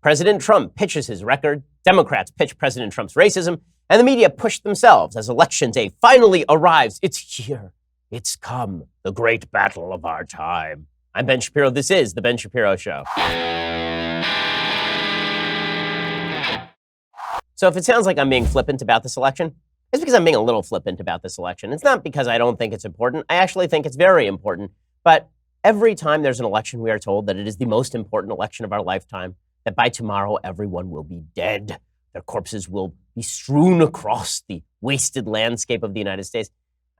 President Trump pitches his record, Democrats pitch President Trump's racism, and the media push themselves as Election Day finally arrives. It's here. It's come. The great battle of our time. I'm Ben Shapiro. This is The Ben Shapiro Show. So if it sounds like I'm being flippant about this election, it's because I'm being a little flippant about this election. It's not because I don't think it's important. I actually think it's very important. But every time there's an election, we are told that it is the most important election of our lifetime, that by tomorrow, everyone will be dead. Their corpses will be strewn across the wasted landscape of the United States.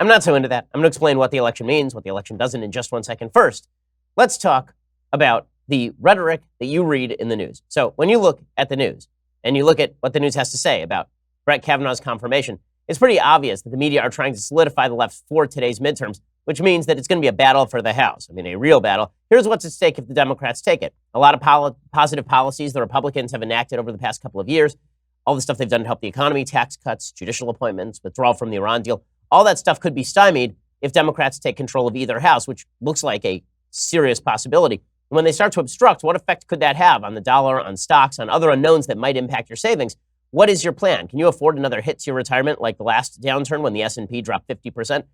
I'm not so into that. I'm going to explain what the election means, what the election doesn't in just 1 second. First, let's talk about the rhetoric that you read in the news. So when you look at the news and you look at what the news has to say about Brett Kavanaugh's confirmation, it's pretty obvious that the media are trying to solidify the left for today's midterms, which means that it's going to be a battle for the House. I mean, a real battle. Here's what's at stake if the Democrats take it. A lot of positive policies the Republicans have enacted over the past couple of years, all the stuff they've done to help the economy, tax cuts, judicial appointments, withdrawal from the Iran deal, all that stuff could be stymied if Democrats take control of either house, which looks like a serious possibility. When they start to obstruct, what effect could that have on the dollar, on stocks, on other unknowns that might impact your savings? What is your plan? Can you afford another hit to your retirement like the last downturn when the S&P dropped 50%?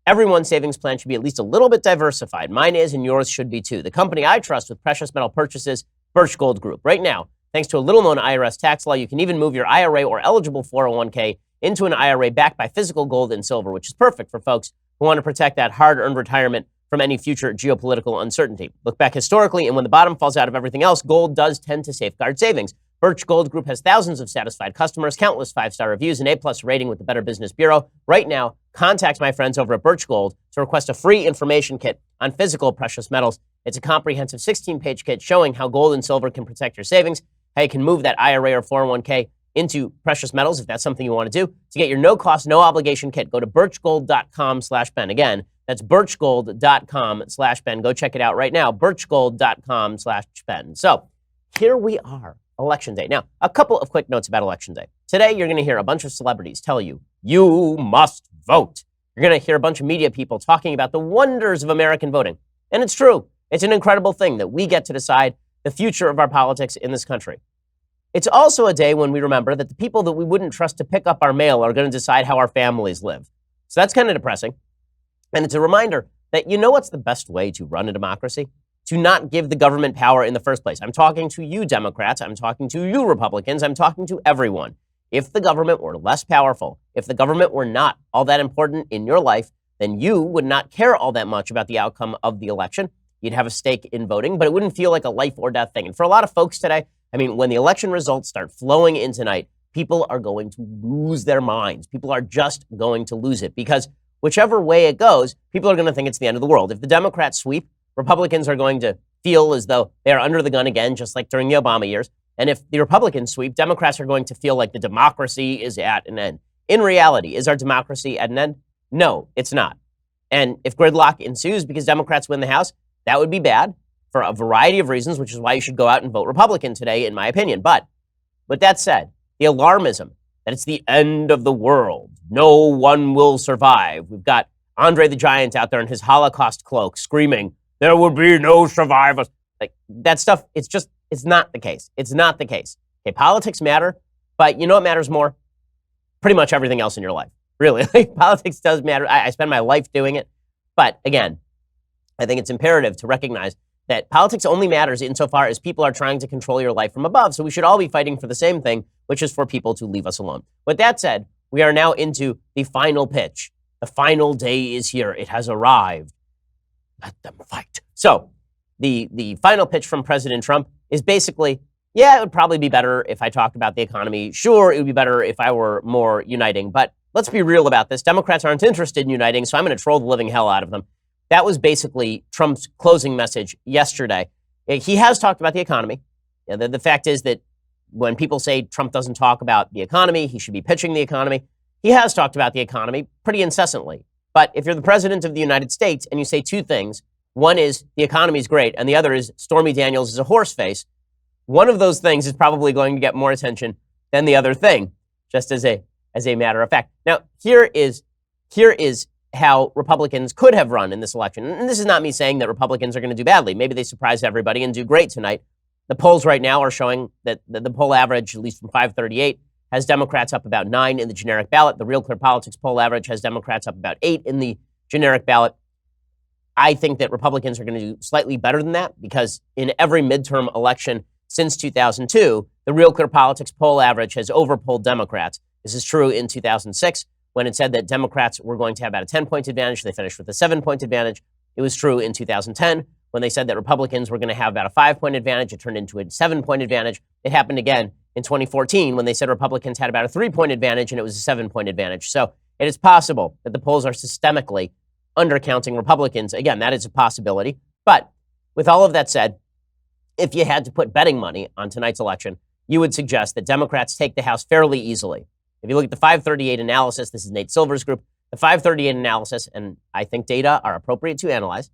Everyone's savings plan should be at least a little bit diversified. Mine is, and yours should be too. The company I trust with precious metal purchases, Birch Gold Group. Right now, thanks to a little-known IRS tax law, you can even move your IRA or eligible 401k into an IRA backed by physical gold and silver, which is perfect for folks who want to protect that hard-earned retirement from any future geopolitical uncertainty. Look back historically, and when the bottom falls out of everything else, gold does tend to safeguard savings. Birch Gold Group has thousands of satisfied customers, countless 5-star reviews, and A+ rating with the Better Business Bureau. Right now, contact my friends over at Birch Gold to request a free information kit on physical precious metals. It's a comprehensive 16-page kit showing how gold and silver can protect your savings, how you can move that IRA or 401k into precious metals if that's something you want to do. To get your no-cost, no-obligation kit, go to birchgold.com/Ben. Again, that's birchgold.com/Ben. Go check it out right now, birchgold.com/Ben. So here we are. Election Day. Now, a couple of quick notes about Election Day. Today, you're going to hear a bunch of celebrities tell you, you must vote. You're going to hear a bunch of media people talking about the wonders of American voting. And it's true. It's an incredible thing that we get to decide the future of our politics in this country. It's also a day when we remember that the people that we wouldn't trust to pick up our mail are going to decide how our families live. So that's kind of depressing. And it's a reminder that you know what's the best way to run a democracy? To not give the government power in the first place. I'm talking to you Democrats, I'm talking to you Republicans, I'm talking to everyone. If the government were less powerful, if the government were not all that important in your life, then you would not care all that much about the outcome of the election. You'd have a stake in voting, but it wouldn't feel like a life or death thing. And for a lot of folks today, I mean, when the election results start flowing in tonight, people are going to lose their minds. People are just going to lose it because whichever way it goes, people are going to think it's the end of the world. If the Democrats sweep, Republicans are going to feel as though they are under the gun again, just like during the Obama years. And if the Republicans sweep, Democrats are going to feel like the democracy is at an end. In reality, is our democracy at an end? No, it's not. And if gridlock ensues because Democrats win the House, that would be bad for a variety of reasons, which is why you should go out and vote Republican today, in my opinion. But with that said, the alarmism that it's the end of the world, no one will survive. We've got Andre the Giant out there in his Holocaust cloak screaming, there will be no survivors. Like that stuff, it's not the case. It's not the case. Okay, politics matter, but you know what matters more? Pretty much everything else in your life. Really, like, politics does matter. I spend my life doing it. But again, I think it's imperative to recognize that politics only matters insofar as people are trying to control your life from above. So we should all be fighting for the same thing, which is for people to leave us alone. With that said, we are now into the final pitch. The final day is here. It has arrived. Let them fight. So the final pitch from President Trump is basically, yeah, it would probably be better if I talked about the economy. Sure, it would be better if I were more uniting. But let's be real about this. Democrats aren't interested in uniting, so I'm going to troll the living hell out of them. That was basically Trump's closing message yesterday. He has talked about the economy. You know, the fact is that when people say Trump doesn't talk about the economy, he should be pitching the economy. He has talked about the economy pretty incessantly. But if you're the president of the United States and you say two things, one is the economy is great, and the other is Stormy Daniels is a horse face, one of those things is probably going to get more attention than the other thing, just as a matter of fact. Now, here is how Republicans could have run in this election. And this is not me saying that Republicans are going to do badly. Maybe they surprise everybody and do great tonight. The polls right now are showing that the poll average, at least from 538, has Democrats up about 9 in the generic ballot. The Real Clear Politics poll average has Democrats up about 8 in the generic ballot. I think that Republicans are going to do slightly better than that because in every midterm election since 2002, the Real Clear Politics poll average has overpolled Democrats. This is true in 2006 when it said that Democrats were going to have about a 10-point advantage. They finished with a 7-point advantage. It was true in 2010 when they said that Republicans were going to have about a 5-point advantage. It turned into a 7-point advantage. It happened again in 2014 when they said Republicans had about a 3-point advantage and it was a 7-point advantage. So it is possible that the polls are systemically undercounting Republicans. Again, that is a possibility. But with all of that said, if you had to put betting money on tonight's election, you would suggest that Democrats take the House fairly easily. If you look at the 538 analysis, this is Nate Silver's group, the 538 analysis, and I think data are appropriate to analyze,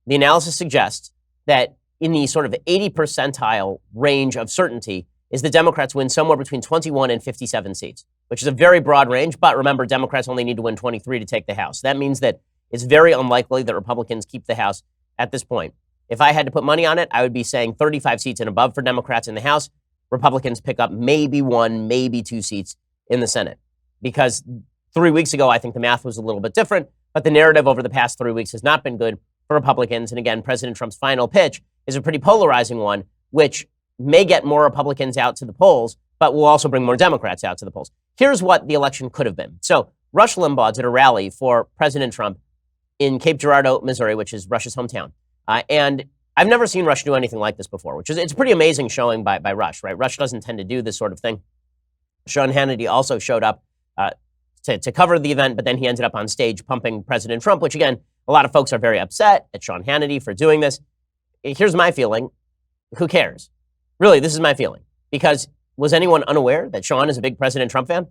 the analysis suggests that in the sort of 80 percentile range of certainty is the Democrats win somewhere between 21 and 57 seats, which is a very broad range. But remember, Democrats only need to win 23 to take the House. That means that it's very unlikely that Republicans keep the House at this point. If I had to put money on it, I would be saying 35 seats and above for Democrats in the House. Republicans pick up maybe 1, maybe 2 seats in the Senate. Because 3 weeks ago, I think the math was a little bit different, but the narrative over the past 3 weeks has not been good for Republicans. And again, President Trump's final pitch is a pretty polarizing one, which may get more Republicans out to the polls, but will also bring more Democrats out to the polls. Here's what the election could have been. So Rush Limbaugh did a rally for President Trump in Cape Girardeau, Missouri, which is Rush's hometown. And I've never seen Rush do anything like this before, which is, it's a pretty amazing showing by Rush, right? Rush doesn't tend to do this sort of thing. Sean Hannity also showed up to cover the event, but then he ended up on stage pumping President Trump, which again, a lot of folks are very upset at Sean Hannity for doing this. Here's my feeling. Who cares? Really, this is my feeling. Because was anyone unaware that Sean is a big President Trump fan?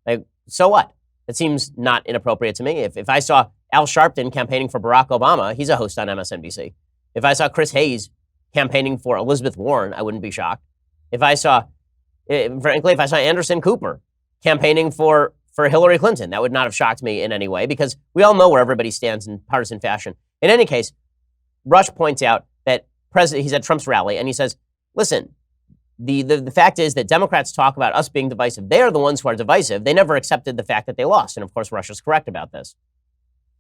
Like, so what? It seems not inappropriate to me. If I saw Al Sharpton campaigning for Barack Obama, he's a host on MSNBC. If I saw Chris Hayes campaigning for Elizabeth Warren, I wouldn't be shocked. Frankly, if I saw Anderson Cooper campaigning for Hillary Clinton, that would not have shocked me in any way because we all know where everybody stands in partisan fashion. In any case, Rush points out that he's at Trump's rally and he says, listen, the fact is that Democrats talk about us being divisive. They are the ones who are divisive. They never accepted the fact that they lost. And of course, Rush is correct about this.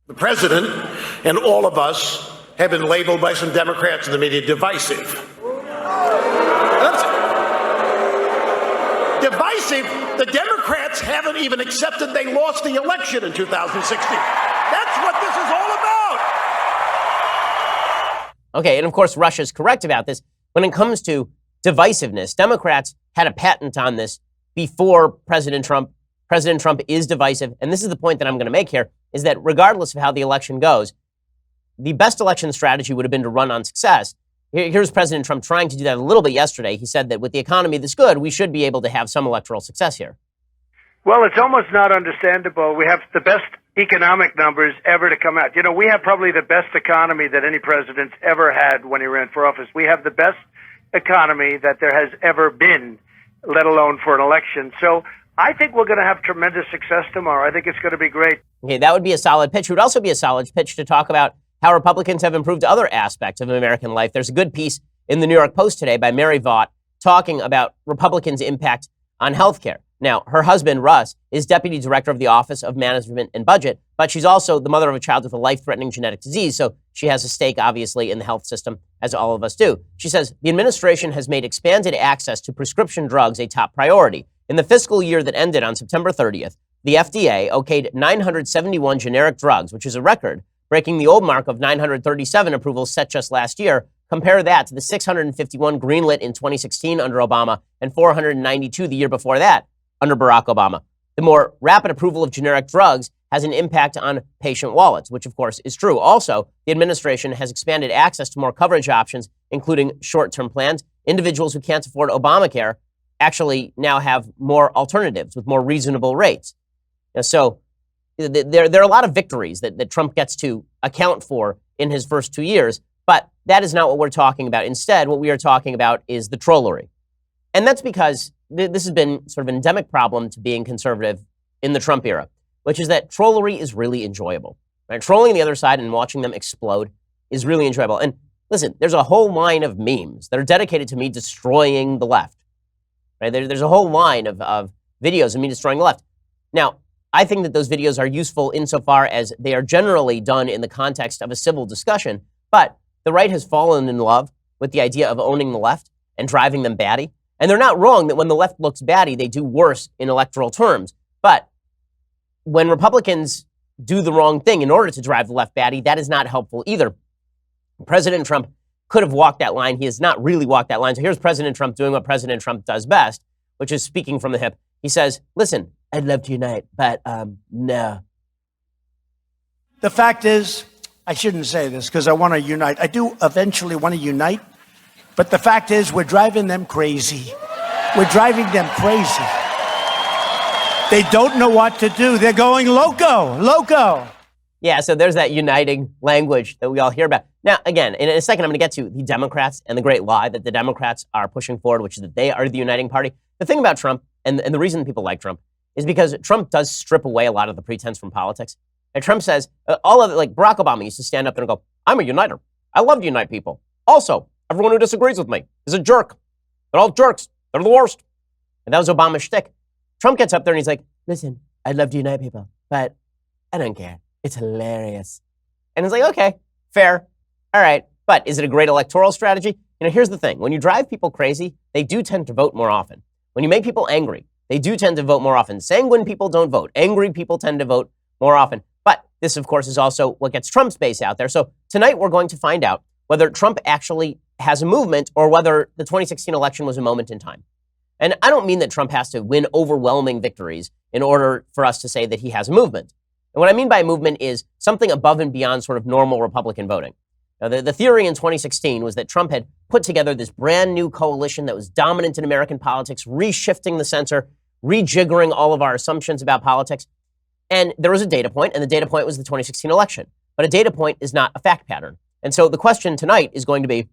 The president and all of us have been labeled by some Democrats in the media divisive. Divisive? The Democrats haven't even accepted they lost the election in 2016. That's what this is all about. Okay, and of course, Rush is correct about this. When it comes to divisiveness, Democrats had a patent on this before President Trump. President Trump is divisive, and this is the point that I'm going to make here, is that regardless of how the election goes, the best election strategy would have been to run on success. Here's President Trump trying to do that a little bit yesterday. He said that with the economy this good, we should be able to have some electoral success here. Well, it's almost not understandable. We have the best economic numbers ever to come out. You know, we have probably the best economy that any president's ever had when he ran for office. We have the best economy that there has ever been, let alone for an election. So I think we're going to have tremendous success tomorrow. I think it's going to be great. Okay, that would be a solid pitch. It would also be a solid pitch to talk about how Republicans have improved other aspects of American life. There's a good piece in the New York Post today by Mary Vaught talking about Republicans' impact on health care. Now, her husband, Russ, is deputy director of the Office of Management and Budget, but she's also the mother of a child with a life-threatening genetic disease, so she has a stake, obviously, in the health system, as all of us do. She says, the administration has made expanded access to prescription drugs a top priority. In the fiscal year that ended on September 30th, the FDA okayed 971 generic drugs, which is a record, breaking the old mark of 937 approvals set just last year. Compare that to the 651 greenlit in 2016 under Obama and 492 the year before that under Barack Obama. The more rapid approval of generic drugs has an impact on patient wallets, which of course is true. Also, the administration has expanded access to more coverage options, including short-term plans. Individuals who can't afford Obamacare actually now have more alternatives with more reasonable rates. So there are a lot of victories that Trump gets to account for in his first 2 years, but that is not what we're talking about. Instead, what we are talking about is the trollery. And that's because this has been sort of an endemic problem to being conservative in the Trump era, which is that trollery is really enjoyable. Right? Trolling the other side and watching them explode is really enjoyable. And listen, there's a whole line of memes that are dedicated to me destroying the left. Right? There's a whole line of videos of me destroying the left. Now, I think that those videos are useful insofar as they are generally done in the context of a civil discussion, but the right has fallen in love with the idea of owning the left and driving them batty. And they're not wrong that when the left looks batty, they do worse in electoral terms. But when Republicans do the wrong thing in order to drive the left batty, that is not helpful either. President Trump could have walked that line. He has not really walked that line. So here's President Trump doing what President Trump does best, which is speaking from the hip. He says, listen, I'd love to unite, but no. The fact is, I shouldn't say this because I want to unite. I do eventually want to unite, but the fact is we're driving them crazy. We're driving them crazy. They don't know what to do. They're going loco. Yeah, so there's that uniting language that we all hear about. Now, again, in a second, I'm going to get to the Democrats and the great lie that the Democrats are pushing forward, which is that they are the uniting party. The thing about Trump, and the reason people like Trump, is because Trump does strip away a lot of the pretense from politics. And Trump says, all of it, like Barack Obama used to stand up there and go, I'm a uniter. I love to unite people. Also, everyone who disagrees with me is a jerk. They're all jerks. They're the worst. And that was Obama's shtick. Trump gets up there and he's like, listen, I'd love to unite people, but I don't care. It's hilarious. And it's like, okay, fair. All right. But is it a great electoral strategy? You know, here's the thing. When you drive people crazy, they do tend to vote more often. When you make people angry, they do tend to vote more often. Sanguine people don't vote. Angry people tend to vote more often. But this, of course, is also what gets Trump's base out there. So tonight we're going to find out whether Trump actually has a movement or whether the 2016 election was a moment in time. And I don't mean that Trump has to win overwhelming victories in order for us to say that he has a movement. And what I mean by movement is something above and beyond sort of normal Republican voting. Now, the theory in 2016 was that Trump had put together this brand new coalition that was dominant in American politics, reshifting the censor, rejiggering all of our assumptions about politics. And there was a data point, and the data point was the 2016 election. But a data point is not a fact pattern. And so the question tonight is going to be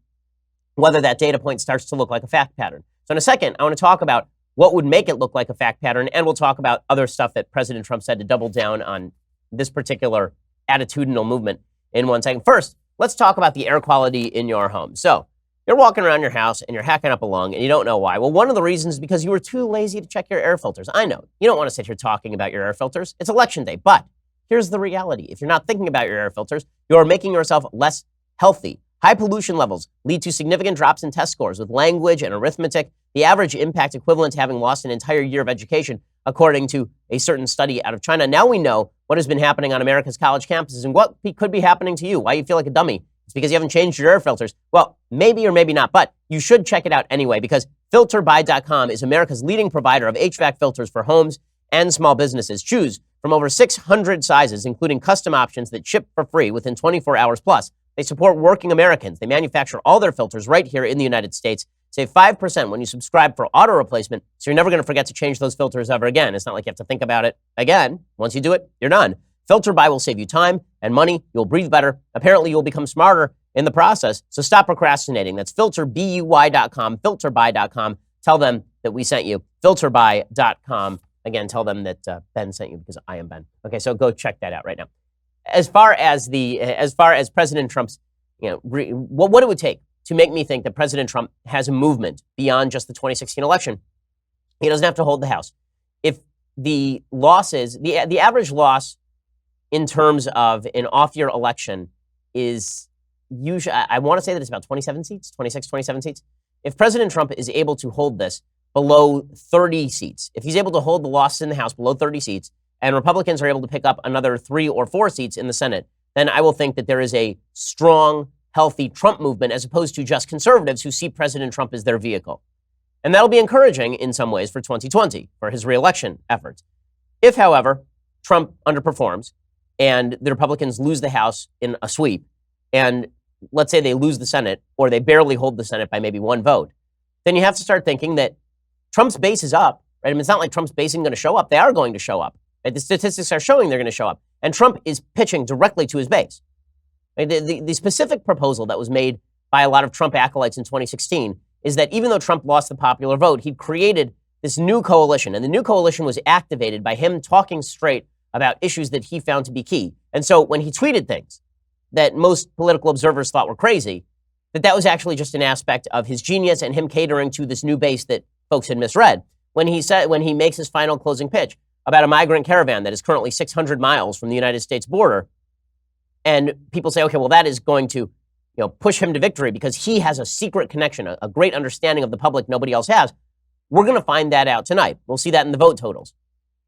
whether that data point starts to look like a fact pattern. So in a second, I want to talk about what would make it look like a fact pattern, and we'll talk about other stuff that President Trump said to double down on this particular attitudinal movement in 1 second. First, let's talk about the air quality in your home. So you're walking around your house and you're hacking up a lung and you don't know why. Well, one of the reasons is because you were too lazy to check your air filters. I know you don't want to sit here talking about your air filters. It's election day, but here's the reality. If you're not thinking about your air filters, you're making yourself less healthy. High pollution levels lead to significant drops in test scores with language and arithmetic, the average impact equivalent to having lost an entire year of education, according to a certain study out of China. Now we know what has been happening on America's college campuses and what could be happening to you. Why you feel like a dummy? It's because you haven't changed your air filters. Well, maybe or maybe not, but you should check it out anyway because filterbuy.com is America's leading provider of HVAC filters for homes and small businesses. Choose from over 600 sizes, including custom options that ship for free within 24 hours plus. They support working Americans. They manufacture all their filters right here in the United States. Save 5% when you subscribe for auto replacement, so you're never going to forget to change those filters ever again. It's not like you have to think about it again. Once you do it, you're done. FilterBuy will save you time and money. You'll breathe better. Apparently, you'll become smarter in the process, so stop procrastinating. That's filterbuy.com, filterbuy.com. Tell them that we sent you. Filterbuy.com. Again, tell them that Ben sent you because I am Ben. Okay, so go check that out right now. As far as President Trump's, what it would take to make me think that President Trump has a movement beyond just the 2016 election, he doesn't have to hold the House. If the losses, the average loss in terms of an off-year election is usually, I want to say that it's about 27 seats, 26, 27 seats. If President Trump is able to hold this below 30 seats, if he's able to hold the losses in the House below 30 seats, and Republicans are able to pick up another 3 or 4 seats in the Senate, then I will think that there is a strong, healthy Trump movement as opposed to just conservatives who see President Trump as their vehicle. And that'll be encouraging in some ways for 2020, for his reelection efforts. If, however, Trump underperforms and the Republicans lose the House in a sweep, and let's say they lose the Senate or they barely hold the Senate by maybe 1 vote, then you have to start thinking that Trump's base is up, right? I mean, it's not like Trump's base isn't going to show up. They are going to show up. Right? The statistics are showing they're going to show up. And Trump is pitching directly to his base. Right? The specific proposal that was made by a lot of Trump acolytes in 2016 is that even though Trump lost the popular vote, he created this new coalition. And the new coalition was activated by him talking straight about issues that he found to be key. And so when he tweeted things that most political observers thought were crazy, that was actually just an aspect of his genius and him catering to this new base that folks had misread. When he makes his final closing pitch about a migrant caravan that is currently 600 miles from the United States border, and people say, okay, well, that is going to push him to victory because he has a secret connection, a great understanding of the public nobody else has. We're going to find that out tonight. We'll see that in the vote totals.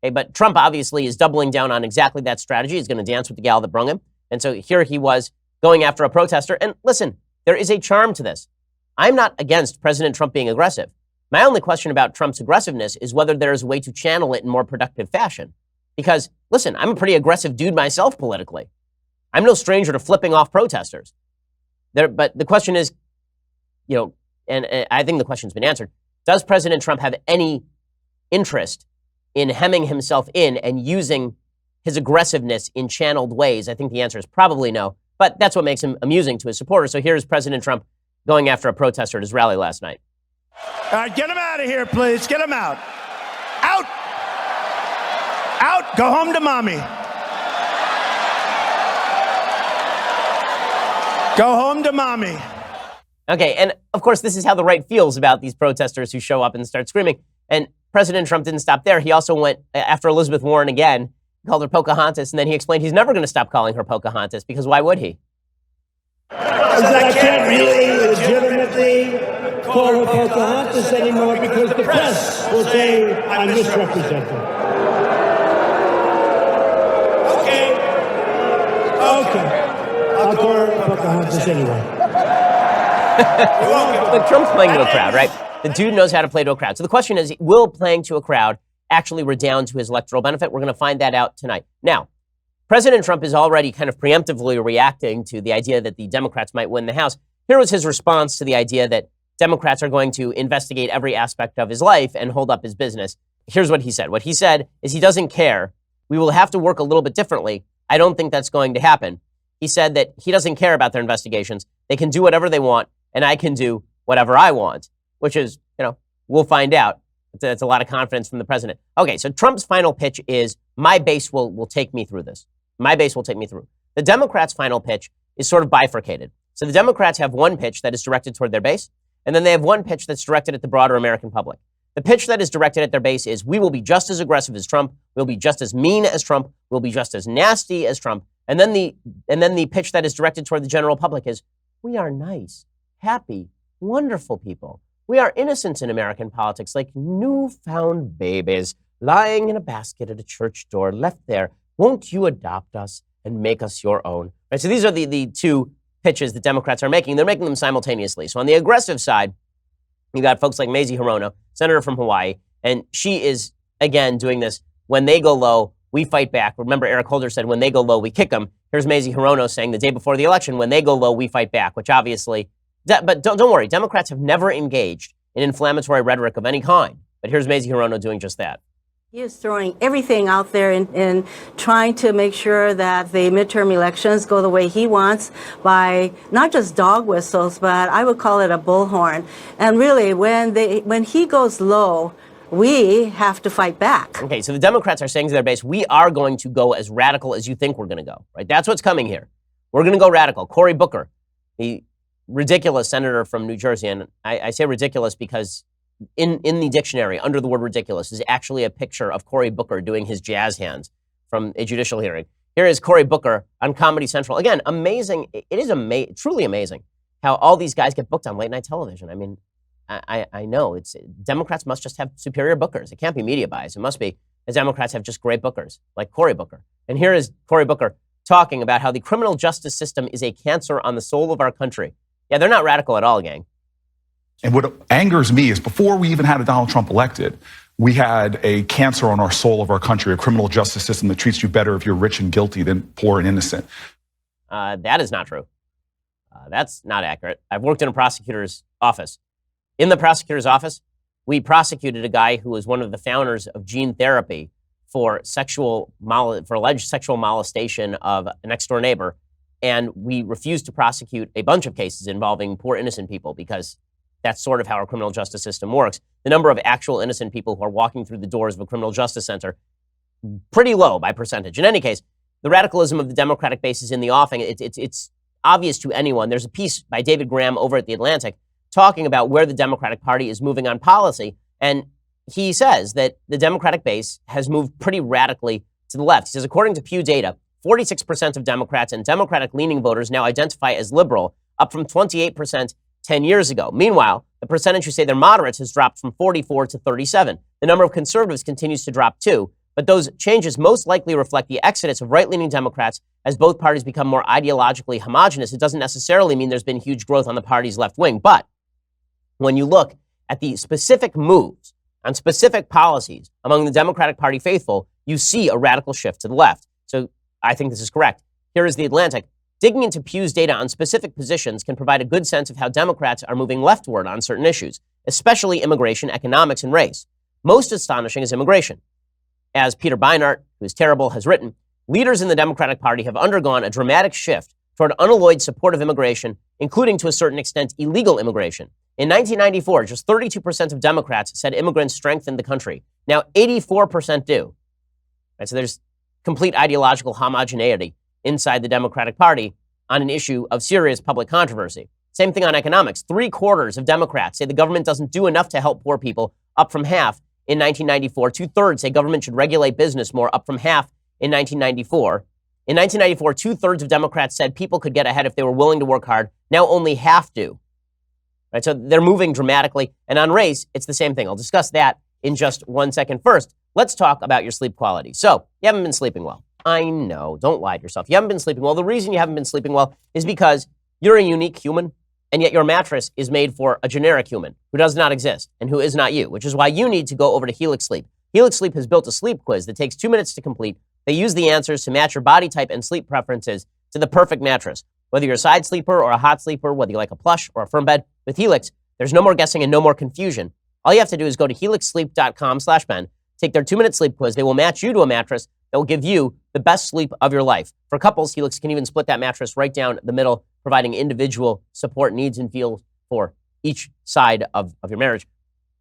Okay, but Trump obviously is doubling down on exactly that strategy. He's going to dance with the gal that brung him. And so here he was going after a protester. And listen, there is a charm to this. I'm not against President Trump being aggressive. My only question about Trump's aggressiveness is whether there is a way to channel it in more productive fashion. Because, listen, I'm a pretty aggressive dude myself politically. I'm no stranger to flipping off protesters. But the question is, and I think the question's been answered. Does President Trump have any interest in hemming himself in and using his aggressiveness in channeled ways? I think the answer is probably no. But that's what makes him amusing to his supporters. So here's President Trump going after a protester at his rally last night. All right, get him out of here, please. Get him out. Out. Out. Go home to mommy. Go home to mommy. Okay, and of course, this is how the right feels about these protesters who show up and start screaming. And President Trump didn't stop there. He also went after Elizabeth Warren again, called her Pocahontas, and then he explained he's never going to stop calling her Pocahontas, because why would he? I can't really legitimately call her Pocahontas anymore because the press will say I'm misrepresenting. Okay. I'll call her Pocahontas anyway. But Trump's playing to a crowd, right? The dude knows how to play to a crowd. So the question is, will playing to a crowd actually redound to his electoral benefit? We're going to find that out tonight. Now, President Trump is already kind of preemptively reacting to the idea that the Democrats might win the House. Here was his response to the idea that Democrats are going to investigate every aspect of his life and hold up his business. Here's what he said. What he said is he doesn't care. We will have to work a little bit differently. I don't think that's going to happen. He said that he doesn't care about their investigations. They can do whatever they want, and I can do whatever I want, which is, we'll find out. It's a lot of confidence from the president. Okay, so Trump's final pitch is, my base will take me through this. My base will take me through. The Democrats' final pitch is sort of bifurcated. So the Democrats have one pitch that is directed toward their base, and then they have one pitch that's directed at the broader American public. The pitch that is directed at their base is, we will be just as aggressive as Trump, we'll be just as mean as Trump, we'll be just as nasty as Trump. And then the pitch that is directed toward the general public is, we are nice, happy, wonderful people. We are innocents in American politics, like newfound babies lying in a basket at a church door, left there. Won't you adopt us and make us your own? Right, so these are the two pitches that Democrats are making. They're making them simultaneously. So on the aggressive side, you got folks like Mazie Hirono, senator from Hawaii, and she is, again, doing this. When they go low, we fight back. Remember, Eric Holder said, when they go low, we kick them. Here's Mazie Hirono saying the day before the election, when they go low, we fight back, which obviously, but don't worry, Democrats have never engaged in inflammatory rhetoric of any kind. But here's Mazie Hirono doing just that. He is throwing everything out there in trying to make sure that the midterm elections go the way he wants by not just dog whistles, but I would call it a bullhorn. And really, when he goes low, we have to fight back. Okay, so the Democrats are saying to their base, we are going to go as radical as you think we're going to go, right? That's what's coming here. We're going to go radical. Cory Booker, the ridiculous senator from New Jersey, and I say ridiculous because in the dictionary, under the word ridiculous, is actually a picture of Cory Booker doing his jazz hands from a judicial hearing. Here is Cory Booker on Comedy Central. Again, amazing. It is truly amazing how all these guys get booked on late night television. I mean, I know Democrats must just have superior bookers. It can't be media bias. It must be the Democrats have just great bookers like Cory Booker. And here is Cory Booker talking about how the criminal justice system is a cancer on the soul of our country. Yeah, they're not radical at all, gang. And what angers me is before we even had a Donald Trump elected, we had a cancer on our soul of our country, a criminal justice system that treats you better if you're rich and guilty than poor and innocent. That is not true. That's not accurate. I've worked in a prosecutor's office. In the prosecutor's office, we prosecuted a guy who was one of the founders of gene therapy for alleged sexual molestation of a next-door neighbor. And we refused to prosecute a bunch of cases involving poor innocent people because that's sort of how our criminal justice system works. The number of actual innocent people who are walking through the doors of a criminal justice center, pretty low by percentage. In any case, the radicalism of the Democratic base is in the offing. obvious to anyone. There's a piece by David Graham over at The Atlantic talking about where the Democratic Party is moving on policy. And he says that the Democratic base has moved pretty radically to the left. He says, according to Pew data, 46% of Democrats and Democratic-leaning voters now identify as liberal, up from 28% 10 years ago. Meanwhile, the percentage who say they're moderates has dropped from 44 to 37. The number of conservatives continues to drop too, but those changes most likely reflect the exodus of right-leaning Democrats as both parties become more ideologically homogenous. It doesn't necessarily mean there's been huge growth on the party's left wing, but when you look at the specific moves on specific policies among the Democratic Party faithful, you see a radical shift to the left. So I think this is correct. Here is The Atlantic. Digging into Pew's data on specific positions can provide a good sense of how Democrats are moving leftward on certain issues, especially immigration, economics, and race. Most astonishing is immigration. As Peter Beinart, who is terrible, has written, leaders in the Democratic Party have undergone a dramatic shift toward unalloyed support of immigration, including to a certain extent illegal immigration. In 1994, just 32% of Democrats said immigrants strengthened the country. Now 84% do. Right, so there's complete ideological homogeneity inside the Democratic Party on an issue of serious public controversy. Same thing on economics. 3/4 of Democrats say the government doesn't do enough to help poor people, up from half in 1994. 2/3 say government should regulate business more, up from half in 1994. In 1994, 2/3 of Democrats said people could get ahead if they were willing to work hard. Now only half do. Right, so they're moving dramatically. And on race, it's the same thing. I'll discuss that in just 1 second. First, let's talk about your sleep quality. So, you haven't been sleeping well. I know, don't lie to yourself. You haven't been sleeping well. The reason you haven't been sleeping well is because you're a unique human, and yet your mattress is made for a generic human who does not exist and who is not you, which is why you need to go over to Helix Sleep. Helix Sleep has built a sleep quiz that takes 2 minutes to complete. They use the answers to match your body type and sleep preferences to the perfect mattress. Whether you're a side sleeper or a hot sleeper, whether you like a plush or a firm bed, with Helix, there's no more guessing and no more confusion. All you have to do is go to helixsleep.com/Ben, take their 2-minute sleep quiz. They will match you to a mattress that will give you the best sleep of your life. For couples, Helix can even split that mattress right down the middle, providing individual support needs and feels for each side of your marriage.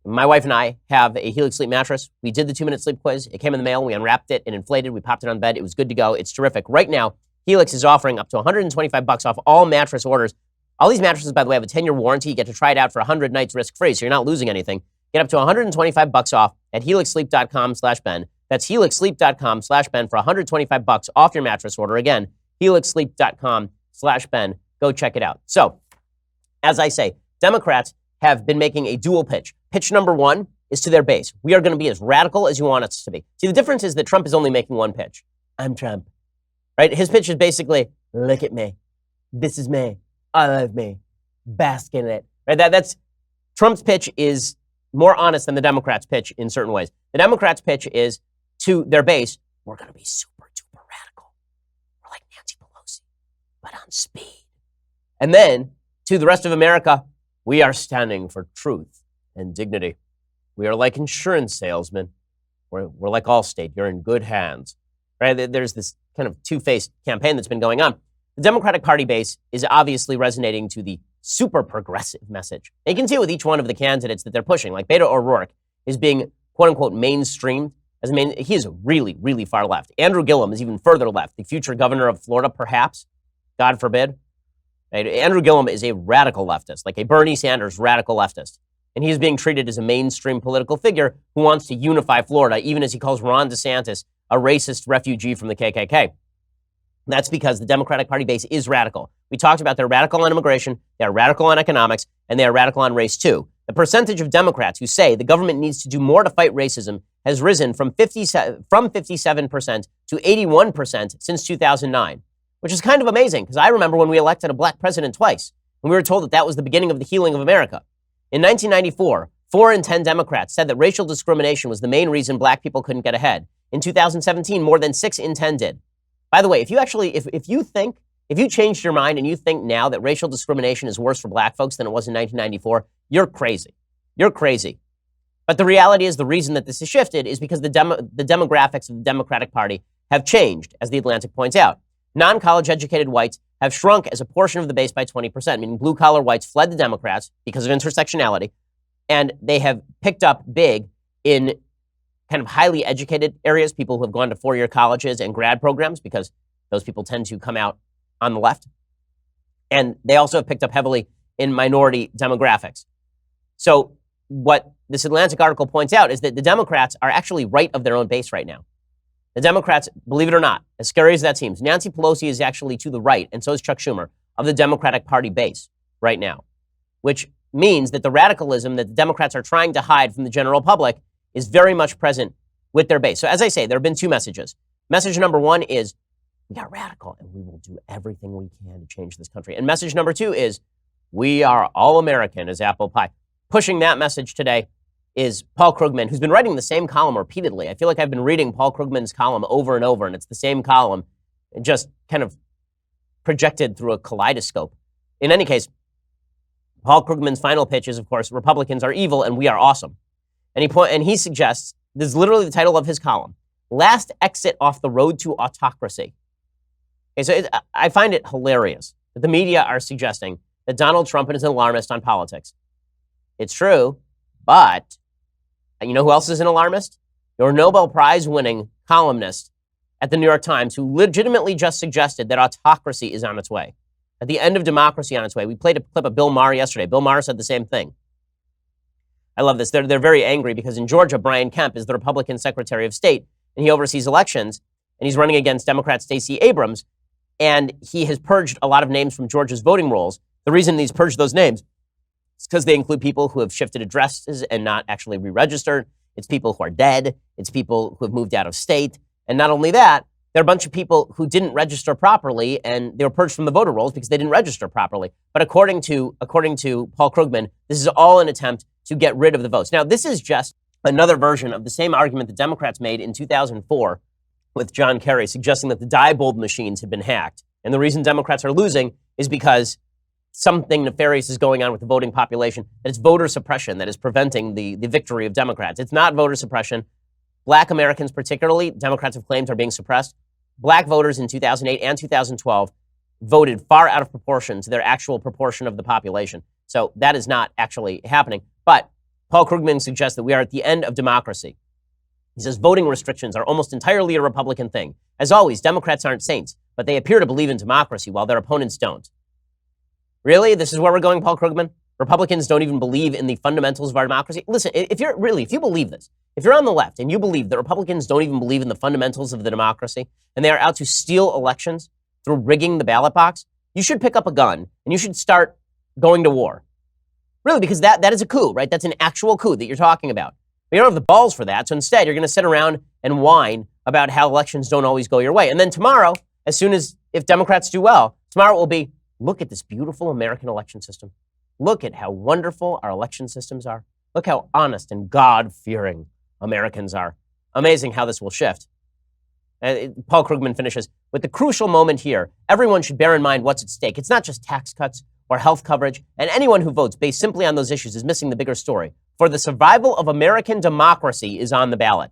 My wife and I have a Helix Sleep mattress. We did the 2-minute sleep quiz. It came in the mail. We unwrapped it and inflated. We popped it on bed. It was good to go. It's terrific. Right now, Helix is offering up to $125 off all mattress orders. All these mattresses, by the way, have a 10-year warranty. You get to try it out for 100 nights risk-free, so you're not losing anything. Get up to $125 off at helixsleep.com/Ben. That's helixsleep.com/Ben for $125 off your mattress order. Again, helixsleep.com/Ben. Go check it out. So, as I say, Democrats have been making a dual pitch. Pitch number one is to their base. We are going to be as radical as you want us to be. See, the difference is that Trump is only making one pitch. I'm Trump. Right? His pitch is basically, look at me. This is me. I love me. Bask in it. Right? That's Trump's pitch is more honest than the Democrats' pitch in certain ways. The Democrats' pitch is to their base, we're going to be super duper radical. We're like Nancy Pelosi, but on speed. And then to the rest of America, we are standing for truth and dignity. We are like insurance salesmen. We're like Allstate. You're in good hands. Right? There's this kind of two-faced campaign that's been going on. The Democratic Party base is obviously resonating to the super progressive message. And you can see it with each one of the candidates that they're pushing. Like Beto O'Rourke is being, quote-unquote, mainstreamed. He is really, really far left. Andrew Gillum is even further left. The future governor of Florida, perhaps. God forbid. Right? Andrew Gillum is a radical leftist, like a Bernie Sanders radical leftist. And he's being treated as a mainstream political figure who wants to unify Florida, even as he calls Ron DeSantis a racist refugee from the KKK. That's because the Democratic Party base is radical. We talked about they're radical on immigration, they're radical on economics, and they are radical on race too. The percentage of Democrats who say the government needs to do more to fight racism has risen from 57% to 81% since 2009, which is kind of amazing because I remember when we elected a black president twice, and we were told that that was the beginning of the healing of America. In 1994, 4 in 10 Democrats said that racial discrimination was the main reason black people couldn't get ahead. In 2017, more than 6 in 10 did. By the way, if you changed your mind and you think now that racial discrimination is worse for black folks than it was in 1994, you're crazy. You're crazy. But the reality is the reason that this has shifted is because the demographics of the Democratic Party have changed, as The Atlantic points out. Non-college educated whites have shrunk as a portion of the base by 20%, meaning blue-collar whites fled the Democrats because of intersectionality, and they have picked up big in kind of highly educated areas, people who have gone to 4-year colleges and grad programs, because those people tend to come out on the left. And they also have picked up heavily in minority demographics. So what this Atlantic article points out is that the Democrats are actually right of their own base right now. The Democrats, believe it or not, as scary as that seems, Nancy Pelosi is actually to the right, and so is Chuck Schumer, of the Democratic Party base right now, which means that the radicalism that the Democrats are trying to hide from the general public is very much present with their base. So as I say, there have been two messages. Message number one is, we got radical, and we will do everything we can to change this country. And message number two is, we are all American as apple pie. Pushing that message today is Paul Krugman, who's been writing the same column repeatedly. I feel like I've been reading Paul Krugman's column over and over, and it's the same column, just kind of projected through a kaleidoscope. In any case, Paul Krugman's final pitch is, of course, Republicans are evil and we are awesome. And he suggests, this is literally the title of his column, Last Exit Off the Road to Autocracy. Okay, so I find it hilarious that the media are suggesting that Donald Trump is an alarmist on politics. It's true, but you know who else is an alarmist? Your Nobel Prize winning columnist at the New York Times, who legitimately just suggested that autocracy is on its way. At the end of democracy on its way. We played a clip of Bill Maher yesterday. Bill Maher said the same thing. I love this. They're very angry because in Georgia, Brian Kemp is the Republican Secretary of State, and he oversees elections, and he's running against Democrat Stacey Abrams, and he has purged a lot of names from Georgia's voting rolls. The reason he's purged those names is because they include people who have shifted addresses and not actually re-registered. It's people who are dead. It's people who have moved out of state. And not only that, there are a bunch of people who didn't register properly, and they were purged from the voter rolls because they didn't register properly. But according to Paul Krugman, this is all an attempt to get rid of the votes. Now, this is just another version of the same argument the Democrats made in 2004 with John Kerry, suggesting that the Diebold machines had been hacked. And the reason Democrats are losing is because something nefarious is going on with the voting population, that it's voter suppression that is preventing the victory of Democrats. It's not voter suppression. Black Americans particularly, Democrats have claimed, are being suppressed. Black voters in 2008 and 2012 voted far out of proportion to their actual proportion of the population. So that is not actually happening. But Paul Krugman suggests that we are at the end of democracy. He says voting restrictions are almost entirely a Republican thing. As always, Democrats aren't saints, but they appear to believe in democracy while their opponents don't. Really? This is where we're going, Paul Krugman? Republicans don't even believe in the fundamentals of our democracy? Listen, if you believe this, if you're on the left and you believe that Republicans don't even believe in the fundamentals of the democracy and they are out to steal elections through rigging the ballot box, you should pick up a gun and you should start going to war. Really, because that is a coup, right? That's an actual coup that you're talking about. But you don't have the balls for that, so instead you're going to sit around and whine about how elections don't always go your way. And then tomorrow, if Democrats do well, tomorrow it will be, look at this beautiful American election system. Look at how wonderful our election systems are. Look how honest and God-fearing Americans are. Amazing how this will shift. Paul Krugman finishes, with the crucial moment here, everyone should bear in mind what's at stake. It's not just tax cuts or health coverage, and anyone who votes based simply on those issues is missing the bigger story. For the survival of American democracy is on the ballot.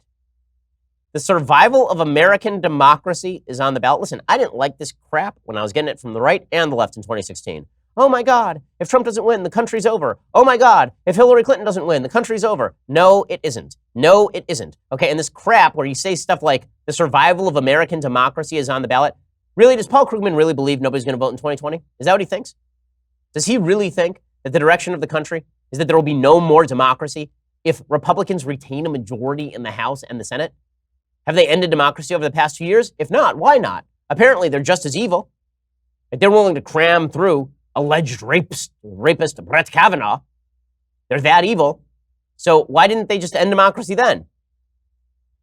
The survival of American democracy is on the ballot. Listen, I didn't like this crap when I was getting it from the right and the left in 2016. Oh my God, if Trump doesn't win, the country's over. Oh my God, if Hillary Clinton doesn't win, the country's over. No, it isn't. No, it isn't. Okay, and this crap where you say stuff like the survival of American democracy is on the ballot, really, does Paul Krugman really believe nobody's going to vote in 2020? Is that what he thinks? Does he really think that the direction of the country is that there will be no more democracy if Republicans retain a majority in the House and the Senate? Have they ended democracy over the past 2 years? If not, why not? Apparently, they're just as evil. Like they're willing to cram through alleged rapist Brett Kavanaugh. They're that evil. So why didn't they just end democracy then?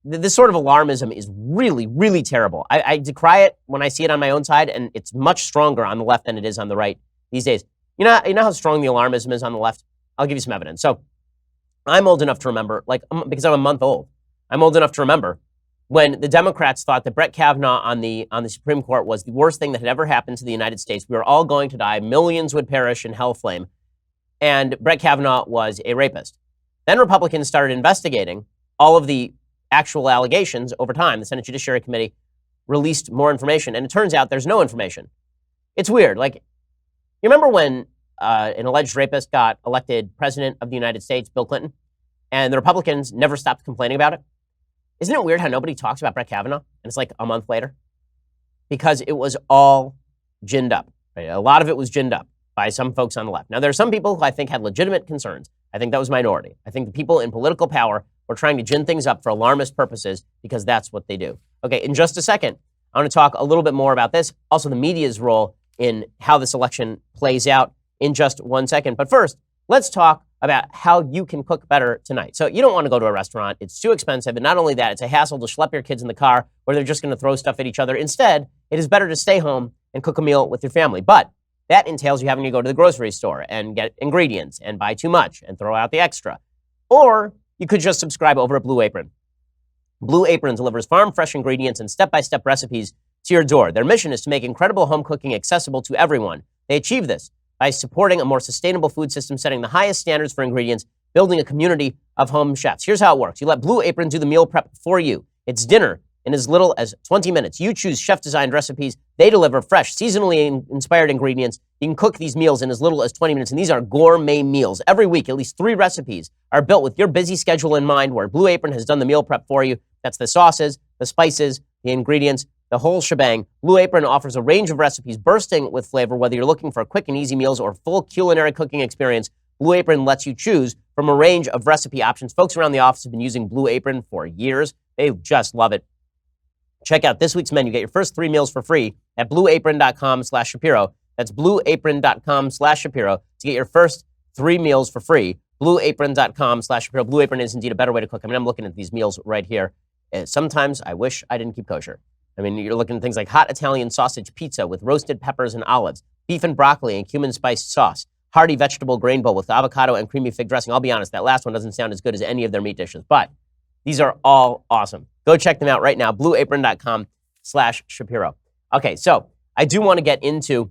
This sort of alarmism is really, really terrible. I decry it when I see it on my own side, and it's much stronger on the left than it is on the right these days. You know how strong the alarmism is on the left? I'll give you some evidence. So I'm old enough to remember, because I'm a month old, I'm old enough to remember when the Democrats thought that Brett Kavanaugh on the Supreme Court was the worst thing that had ever happened to the United States. We were all going to die. Millions would perish in hell flame. And Brett Kavanaugh was a rapist. Then Republicans started investigating all of the actual allegations over time. The Senate Judiciary Committee released more information, and it turns out there's no information. It's weird. Like, you remember when an alleged rapist got elected president of the United States, Bill Clinton, and the Republicans never stopped complaining about it? Isn't it weird how nobody talks about Brett Kavanaugh, and it's like a month later? Because it was all ginned up. Right? A lot of it was ginned up by some folks on the left. Now, there are some people who I think had legitimate concerns. I think that was minority. I think the people in political power were trying to gin things up for alarmist purposes because that's what they do. Okay, in just a second, I want to talk a little bit more about this, also the media's role in how this election plays out in just 1 second. But first, let's talk about how you can cook better tonight. So you don't want to go to a restaurant. It's too expensive. And not only that, it's a hassle to schlep your kids in the car where they're just going to throw stuff at each other. Instead, it is better to stay home and cook a meal with your family. But that entails you having to go to the grocery store and get ingredients and buy too much and throw out the extra. Or you could just subscribe over at Blue Apron. Blue Apron delivers farm-fresh ingredients and step-by-step recipes to your door. Their mission is to make incredible home cooking accessible to everyone. They achieve this by supporting a more sustainable food system, setting the highest standards for ingredients, building a community of home chefs. Here's how it works. You let Blue Apron do the meal prep for you. It's dinner in as little as 20 minutes. You choose chef-designed recipes. They deliver fresh, seasonally inspired ingredients. You can cook these meals in as little as 20 minutes, and these are gourmet meals. Every week, at least 3 recipes are built with your busy schedule in mind, where Blue Apron has done the meal prep for you. That's the sauces, the spices, the ingredients, the whole shebang. Blue Apron offers a range of recipes bursting with flavor, whether you're looking for quick and easy meals or full culinary cooking experience. Blue Apron lets you choose from a range of recipe options. Folks around the office have been using Blue Apron for years. They just love it. Check out this week's menu. Get your first 3 meals for free at blueapron.com/Shapiro. That's blueapron.com/Shapiro to get your first 3 meals for free. Blueapron.com/Shapiro. Blue Apron is indeed a better way to cook. I mean, I'm looking at these meals right here. Sometimes I wish I didn't keep kosher. I mean, you're looking at things like hot Italian sausage pizza with roasted peppers and olives, beef and broccoli and cumin spiced sauce, hearty vegetable grain bowl with avocado and creamy fig dressing. I'll be honest, that last one doesn't sound as good as any of their meat dishes, but these are all awesome. Go check them out right now, blueapron.com/Shapiro. Okay, so I do want to get into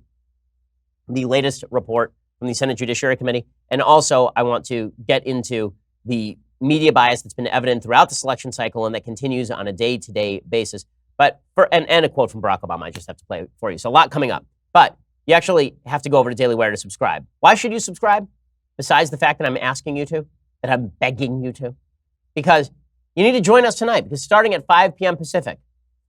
the latest report from the Senate Judiciary Committee, and also I want to get into the media bias that's been evident throughout the selection cycle and that continues on a day-to-day basis. But and a quote from Barack Obama, I just have to play for you. So a lot coming up. But you actually have to go over to Daily Wire to subscribe. Why should you subscribe? Besides the fact that I'm asking you to, that I'm begging you to. Because you need to join us tonight, because starting at 5 p.m. Pacific,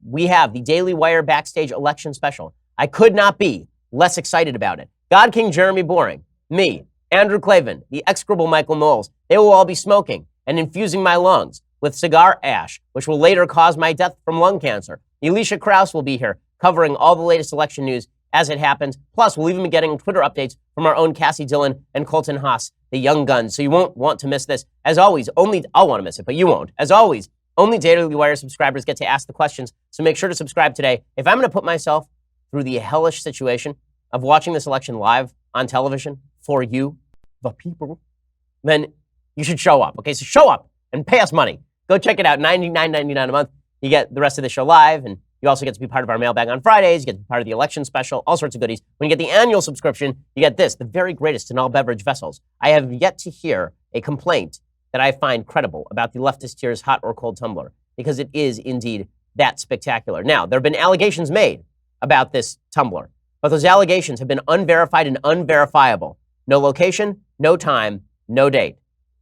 we have the Daily Wire Backstage Election Special. I could not be less excited about it. God King Jeremy Boring, me, Andrew Klavan, the execrable Michael Knowles, they will all be smoking and infusing my lungs with cigar ash, which will later cause my death from lung cancer. Elisha Krause will be here covering all the latest election news as it happens. Plus, we'll even be getting Twitter updates from our own Cassie Dillon and Colton Haas, the young guns. So you won't want to miss this. As always, I'll want to miss it, but you won't. As always, only Daily Wire subscribers get to ask the questions. So make sure to subscribe today. If I'm going to put myself through the hellish situation of watching this election live on television for you, the people, then you should show up. Okay, so show up and pay us money. Go check it out, $99.99 a month. You get the rest of the show live, and you also get to be part of our mailbag on Fridays. You get to be part of the election special, all sorts of goodies. When you get the annual subscription, you get this, the very greatest in all beverage vessels. I have yet to hear a complaint that I find credible about the leftist tears hot or cold tumbler, because it is indeed that spectacular. Now, there have been allegations made about this tumbler, but those allegations have been unverified and unverifiable. No location, no time, no date.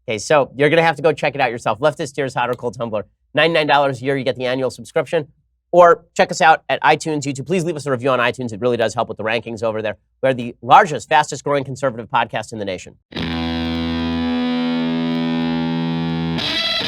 Okay, so you're going to have to go check it out yourself. Leftist Tears Hot or Cold Tumbler. $99 a year, you get the annual subscription. Or check us out at iTunes, YouTube. Please leave us a review on iTunes. It really does help with the rankings over there. We're the largest, fastest growing conservative podcast in the nation.